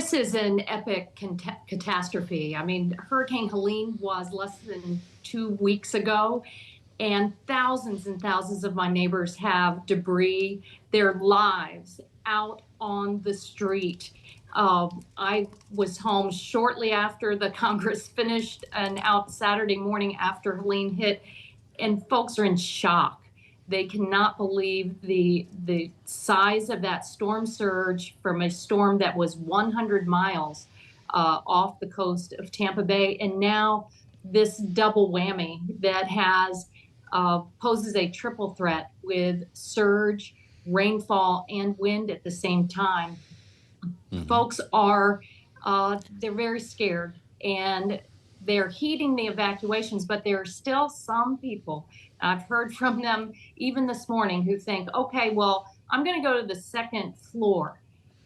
This is an epic catastrophe. I mean, Hurricane Helene was less than 2 weeks ago, and thousands of my neighbors have debris, their lives out on the street. I was home shortly after the Congress finished and out Saturday morning after Helene hit, and folks are in shock. They cannot believe the size of that storm surge from a storm that was 100 miles off the coast of Tampa Bay, and now this double whammy that has poses a triple threat with surge, rainfall, and wind at the same time. Mm-hmm. Folks are they're very scared, and they're heeding the evacuations, but there are still some people, I've heard from them even this morning, who think, okay, well, I'm going to go to the second floor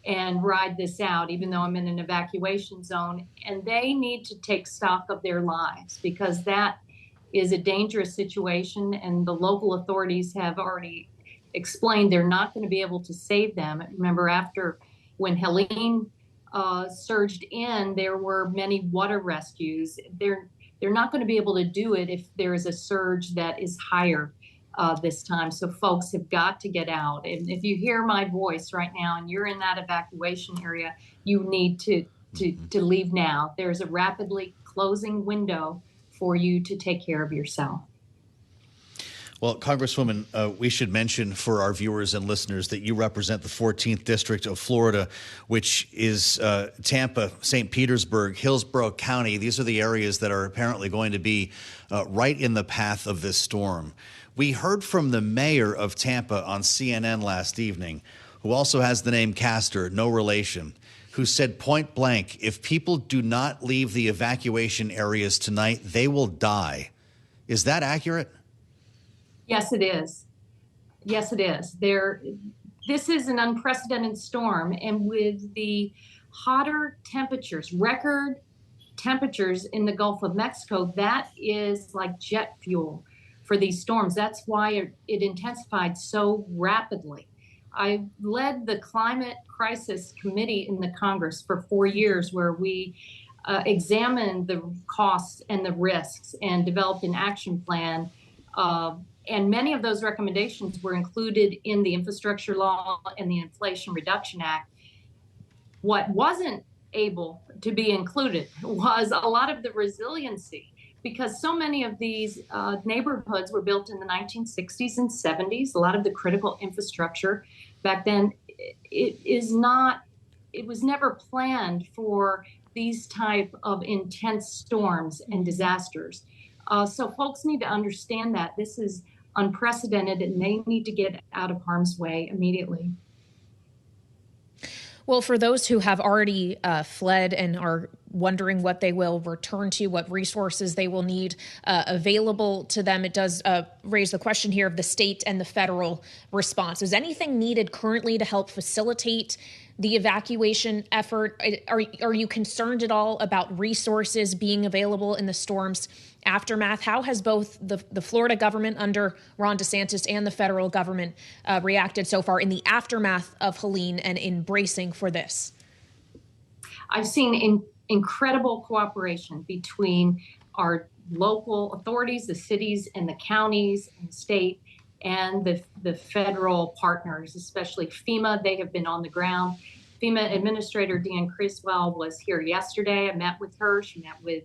and ride this out, even though I'm in an evacuation zone. And they need to take stock of their lives, because that is a dangerous situation. And the local authorities have already explained they're not going to be able to save them. Remember, when Helene surged in, there were many water rescues. They're not going to be able to do it if there is a surge that is higher this time. So folks have got to get out. And if you hear my voice right now and you're in that evacuation area, you need to leave now. There's a rapidly closing window for you to take care of yourself. Well, Congresswoman, we should mention for our viewers and listeners that you represent the 14th District of Florida, which is Tampa, St. Petersburg, Hillsborough County. These are the areas that are apparently going to be right in the path of this storm. We heard from the mayor of Tampa on CNN last evening, who also has the name Castor, no relation, who said point blank, if people do not leave the evacuation areas tonight, they will die. Is that accurate? Yes, it is. Yes, it is. This is an unprecedented storm, and with the hotter temperatures, record temperatures in the Gulf of Mexico, that is like jet fuel for these storms. That's why it intensified so rapidly. I led the Climate Crisis Committee in the Congress for 4 years, where we examined the costs and the risks and developed an action plan. And many of those recommendations were included in the infrastructure law and the Inflation Reduction Act. What wasn't able to be included was a lot of the resiliency, because so many of these neighborhoods were built in the 1960s and 70s. A lot of the critical infrastructure back then, it was never planned for these type of intense storms and disasters. So folks need to understand that this is unprecedented, and they need to get out of harm's way immediately. Well, for those who have already fled and are wondering what they will return to, what resources they will need available to them, it does raise the question here of the state and the federal response. Is anything needed currently to help facilitate the evacuation effort? Are you concerned at all about resources being available in the storm's aftermath? How has both the Florida government under Ron DeSantis and the federal government reacted so far in the aftermath of Helene and in bracing for this? I've seen incredible cooperation between our local authorities, the cities and the counties and the state, and the federal partners, especially FEMA. They have been on the ground. FEMA Administrator Deanne Criswell was here yesterday. I met with her. She met with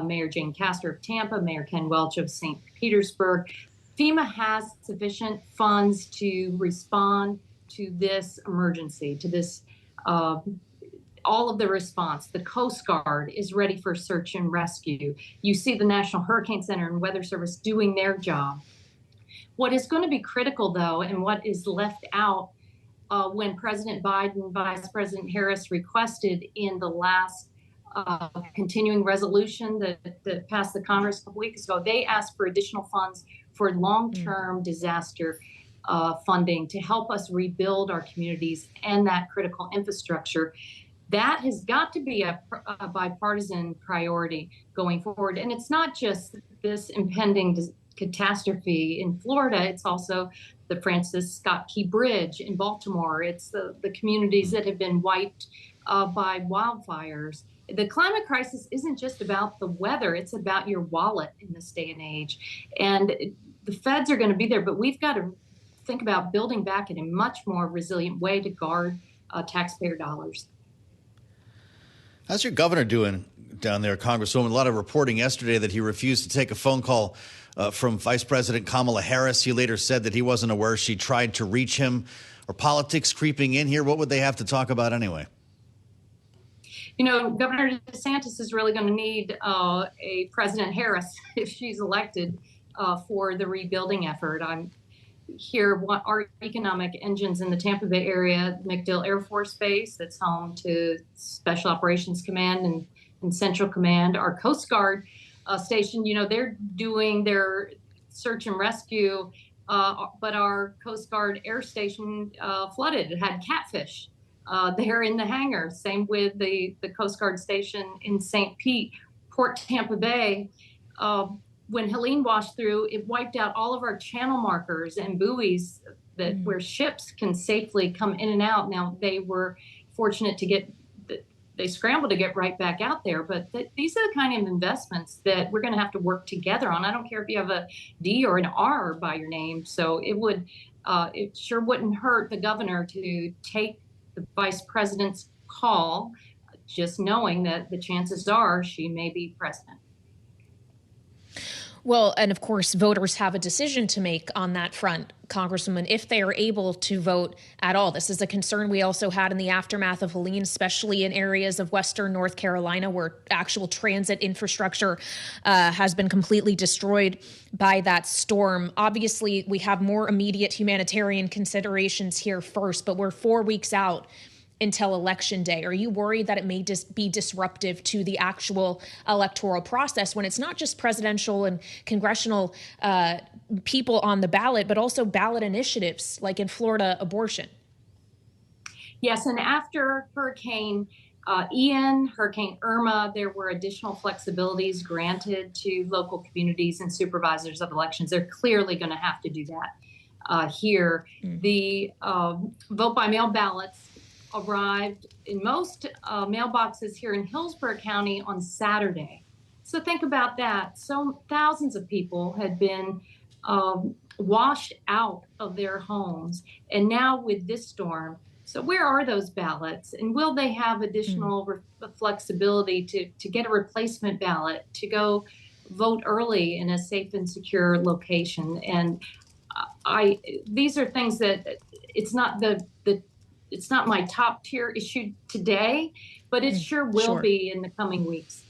Mayor Jane Castor of Tampa, Mayor Ken Welch of St. Petersburg. FEMA has sufficient funds to respond to this emergency, to this, all of the response. The Coast Guard is ready for search and rescue. You see the National Hurricane Center and Weather Service doing their job. What is going to be critical, though, and what is left out when President Biden, Vice President Harris requested in the last continuing resolution that passed the Congress a couple weeks ago, they asked for additional funds for long-term disaster funding to help us rebuild our communities and that critical infrastructure. That has got to be a bipartisan priority going forward. And it's not just this impending catastrophe in Florida. It's also the Francis Scott Key Bridge in Baltimore. It's the communities that have been wiped by wildfires. The climate crisis isn't just about the weather, it's about your wallet in this day and age. And the feds are going to be there, but we've got to think about building back in a much more resilient way to guard taxpayer dollars. How's your governor doing down there, Congresswoman? A lot of reporting yesterday that he refused to take a phone call from Vice President Kamala Harris. He later said that he wasn't aware she tried to reach him. Are politics creeping in here? What would they have to talk about anyway? Governor DeSantis is really going to need a President Harris if she's elected for the rebuilding effort. I'm here. What our economic engines in the Tampa Bay area, MacDill Air Force Base, that's home to Special Operations Command and Central Command. Our Coast Guard station, they're doing their search and rescue, but our Coast Guard air station flooded. It had catfish there in the hangar. Same with the Coast Guard station in St. Pete, Port Tampa Bay. When Helene washed through, it wiped out all of our channel markers and buoys where ships can safely come in and out. Now, they were fortunate they scrambled to get right back out there, but these are the kind of investments that we're going to have to work together on. I don't care if you have a D or an R by your name. So it sure wouldn't hurt the governor to take the vice president's call, just knowing that the chances are she may be president. Well, and of course, voters have a decision to make on that front, Congresswoman, if they are able to vote at all. This is a concern we also had in the aftermath of Helene, especially in areas of Western North Carolina where actual transit infrastructure has been completely destroyed by that storm. Obviously, we have more immediate humanitarian considerations here first, but we're 4 weeks out until Election Day. Are you worried that it may be disruptive to the actual electoral process when it's not just presidential and congressional people on the ballot, but also ballot initiatives like in Florida abortion? Yes, and after Hurricane Ian, Hurricane Irma, there were additional flexibilities granted to local communities and supervisors of elections. They're clearly going to have to do that here. The vote by mail ballots arrived in most mailboxes here in Hillsborough County on Saturday. So think about that. So thousands of people had been washed out of their homes. And now with this storm, so where are those ballots? And will they have additional flexibility to get a replacement ballot, to go vote early in a safe and secure location? And these are things that it's not it's not my top tier issue today, but it sure will be in the coming weeks.